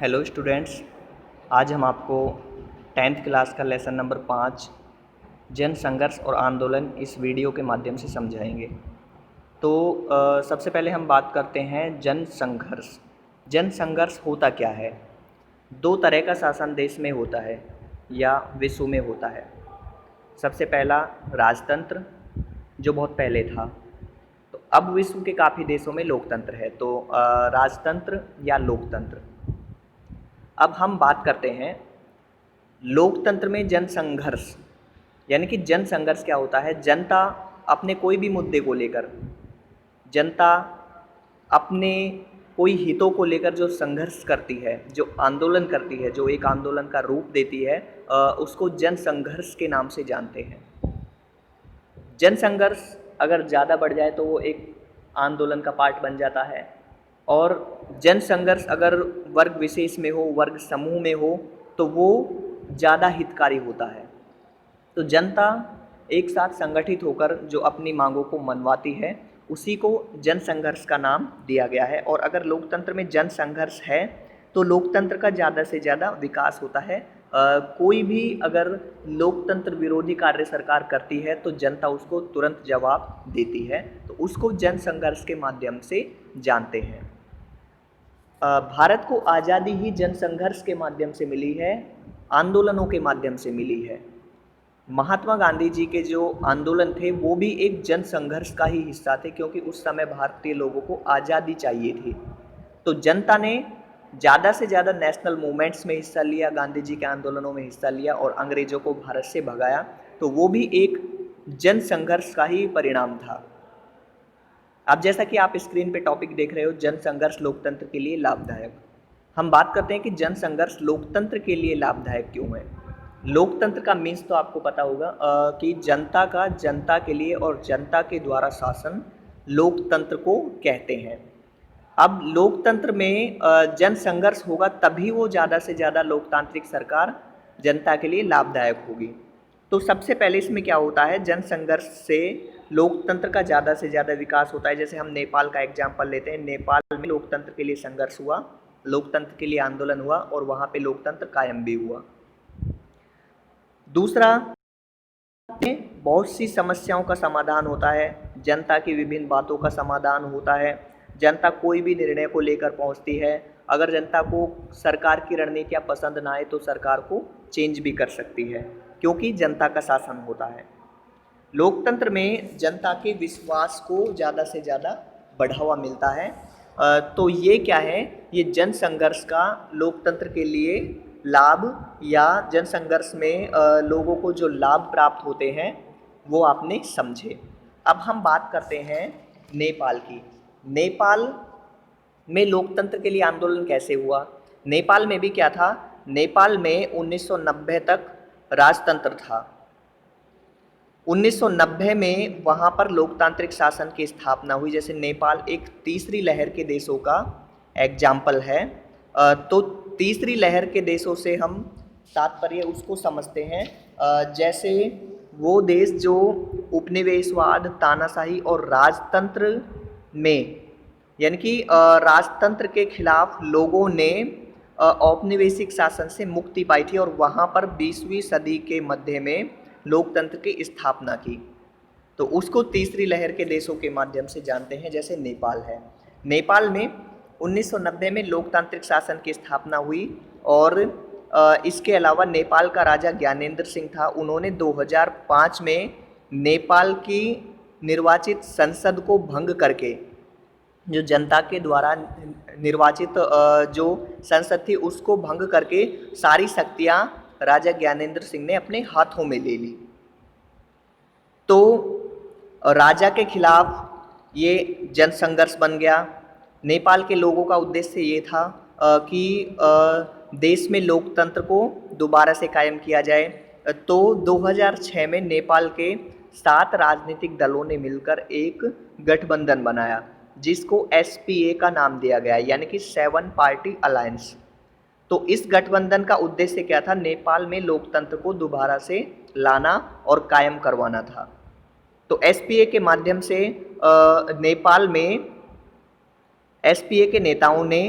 Hello students, आज हम आपको 10th क्लास का लेसन नंबर 5 जन संघर्ष और आंदोलन इस वीडियो के माध्यम से समझाएंगे। तो सबसे पहले हम बात करते हैं जन संघर्ष। जन संघर्ष होता क्या है? दो तरह का शासन देश में होता है या विश्व में होता है। सबसे पहला राजतंत्र, जो बहुत पहले था। तो अब विश्व के काफ़ी देशों में लोकतंत्र है। तो राजतंत्र या लोकतंत्र। अब हम बात करते हैं लोकतंत्र में जन संघर्ष, यानी कि जन संघर्ष क्या होता है? जनता अपने कोई भी मुद्दे को लेकर, जनता अपने कोई हितों को लेकर जो संघर्ष करती है, जो आंदोलन करती है, जो एक आंदोलन का रूप देती है, उसको जन संघर्ष के नाम से जानते हैं। जन संघर्ष अगर ज़्यादा बढ़ जाए तो वो एक आंदोलन का पार्ट बन जाता है, और जन संघर्ष अगर वर्ग विशेष में हो, वर्ग समूह में हो, तो वो ज़्यादा हितकारी होता है। तो जनता एक साथ संगठित होकर जो अपनी मांगों को मनवाती है, उसी को जन संघर्ष का नाम दिया गया है। और अगर लोकतंत्र में जन संघर्ष है तो लोकतंत्र का ज़्यादा से ज़्यादा विकास होता है। कोई भी अगर लोकतंत्र विरोधी कार्य सरकार करती है तो जनता उसको तुरंत जवाब देती है, तो उसको जन संघर्ष के माध्यम से जानते हैं। भारत को आज़ादी ही जन संघर्ष के माध्यम से मिली है, आंदोलनों के माध्यम से मिली है। महात्मा गांधी जी के जो आंदोलन थे वो भी एक जन संघर्ष का ही हिस्सा थे, क्योंकि उस समय भारतीय लोगों को आज़ादी चाहिए थी। तो जनता ने ज़्यादा से ज़्यादा नेशनल मूवमेंट्स में हिस्सा लिया, गांधी जी के आंदोलनों में हिस्सा लिया और अंग्रेज़ों को भारत से भगाया। तो वो भी एक जन संघर्ष का ही परिणाम था। अब जैसा कि आप स्क्रीन पे टॉपिक देख रहे हो, जन संघर्ष लोकतंत्र के लिए लाभदायक। हम बात करते हैं कि जन संघर्ष लोकतंत्र के लिए लाभदायक क्यों है। लोकतंत्र का मीन्स तो आपको पता होगा कि जनता का जनता के लिए और जनता के द्वारा शासन लोकतंत्र को कहते हैं। अब लोकतंत्र में जन संघर्ष होगा तभी वो ज़्यादा से ज़्यादा लोकतांत्रिक सरकार जनता के लिए लाभदायक होगी। तो सबसे पहले इसमें क्या होता है, जन संघर्ष से लोकतंत्र का ज़्यादा से ज़्यादा विकास होता है। जैसे हम नेपाल का एग्जाम्पल लेते हैं, नेपाल में लोकतंत्र के लिए संघर्ष हुआ, लोकतंत्र के लिए आंदोलन हुआ और वहाँ पे लोकतंत्र कायम भी हुआ। दूसरा, बहुत सी समस्याओं का समाधान होता है, जनता की विभिन्न बातों का समाधान होता है। जनता कोई भी निर्णय को लेकर पहुंचती है। अगर जनता को सरकार की रणनीतियां पसंद ना आए तो सरकार को चेंज भी कर सकती है, क्योंकि जनता का शासन होता है। लोकतंत्र में जनता के विश्वास को ज़्यादा से ज़्यादा बढ़ावा मिलता है। तो ये क्या है, ये जन संघर्ष का लोकतंत्र के लिए लाभ या जन संघर्ष में लोगों को जो लाभ प्राप्त होते हैं वो आपने समझे। अब हम बात करते हैं नेपाल की। नेपाल में लोकतंत्र के लिए आंदोलन कैसे हुआ? नेपाल में भी क्या था, नेपाल में 1990 तक राजतंत्र था। 1990 में वहाँ पर लोकतांत्रिक शासन की स्थापना हुई। जैसे नेपाल एक तीसरी लहर के देशों का एग्जाम्पल है। तो तीसरी लहर के देशों से हम तात्पर्य उसको समझते हैं जैसे वो देश जो उपनिवेशवाद, तानाशाही और राजतंत्र में, यानी कि राजतंत्र के खिलाफ लोगों ने औपनिवेशिक शासन से मुक्ति पाई थी और वहाँ पर 20वीं सदी के मध्य में लोकतंत्र की स्थापना की। तो उसको तीसरी लहर के देशों के माध्यम से जानते हैं, जैसे नेपाल है। नेपाल में 1990 में लोकतांत्रिक शासन की स्थापना हुई और इसके अलावा नेपाल का राजा ज्ञानेंद्र सिंह था। उन्होंने 2005 में नेपाल की निर्वाचित संसद को भंग करके, जो जनता के द्वारा निर्वाचित जो संसद थी उसको भंग करके सारी शक्तियां राजा ज्ञानेंद्र सिंह ने अपने हाथों में ले ली। तो राजा के खिलाफ ये जन संघर्ष बन गया। नेपाल के लोगों का उद्देश्य ये था कि देश में लोकतंत्र को दोबारा से कायम किया जाए। तो 2006 में नेपाल के 7 राजनीतिक दलों ने मिलकर एक गठबंधन बनाया, जिसको SPA का नाम दिया गया, यानी कि 7 पार्टी अलायंस। तो इस गठबंधन का उद्देश्य क्या था? नेपाल में लोकतंत्र को दोबारा से लाना और कायम करवाना था। तो SPA के माध्यम से नेपाल में SPA के नेताओं ने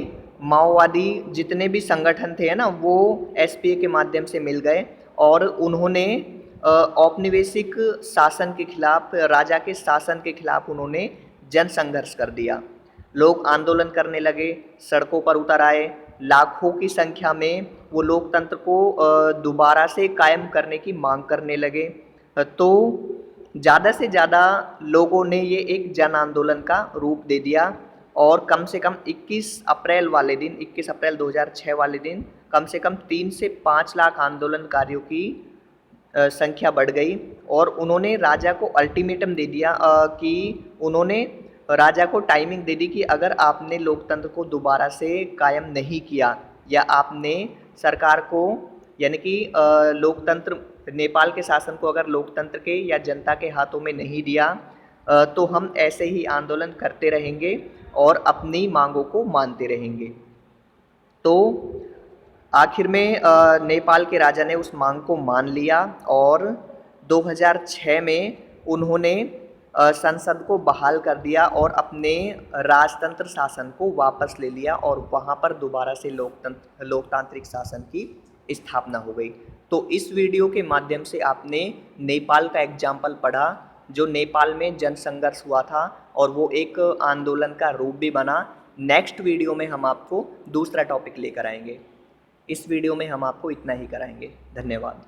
माओवादी जितने भी संगठन थे ना वो एसपीए के माध्यम से मिल गए और उन्होंने औपनिवेशिक शासन के खिलाफ, राजा के शासन के खिलाफ उन्होंने जन संघर्ष कर दिया। लोग आंदोलन करने लगे, सड़कों पर उतर आए, लाखों की संख्या में वो लोकतंत्र को दोबारा से कायम करने की मांग करने लगे। तो ज़्यादा से ज़्यादा लोगों ने ये एक जन आंदोलन का रूप दे दिया और कम से कम 21 अप्रैल वाले दिन, 21 अप्रैल 2006 वाले दिन कम से कम 3 से 5 लाख आंदोलनकारियों की संख्या बढ़ गई और उन्होंने राजा को अल्टीमेटम दे दिया कि उन्होंने राजा को टाइमिंग दे दी कि अगर आपने लोकतंत्र को दोबारा से कायम नहीं किया या आपने सरकार को यानी कि लोकतंत्र, नेपाल के शासन को अगर लोकतंत्र के या जनता के हाथों में नहीं दिया तो हम ऐसे ही आंदोलन करते रहेंगे और अपनी मांगों को मानते रहेंगे। तो आखिर में नेपाल के राजा ने उस मांग को मान लिया और 2006 में उन्होंने संसद को बहाल कर दिया और अपने राजतंत्र शासन को वापस ले लिया और वहाँ पर दोबारा से लोकतांत्रिक शासन की स्थापना हो गई। तो इस वीडियो के माध्यम से आपने नेपाल का एग्जाम्पल पढ़ा, जो नेपाल में जन संघर्ष हुआ था और वो एक आंदोलन का रूप भी बना। नेक्स्ट वीडियो में हम आपको दूसरा टॉपिक लेकर आएंगे। इस वीडियो में हम आपको इतना ही कराएंगे। धन्यवाद।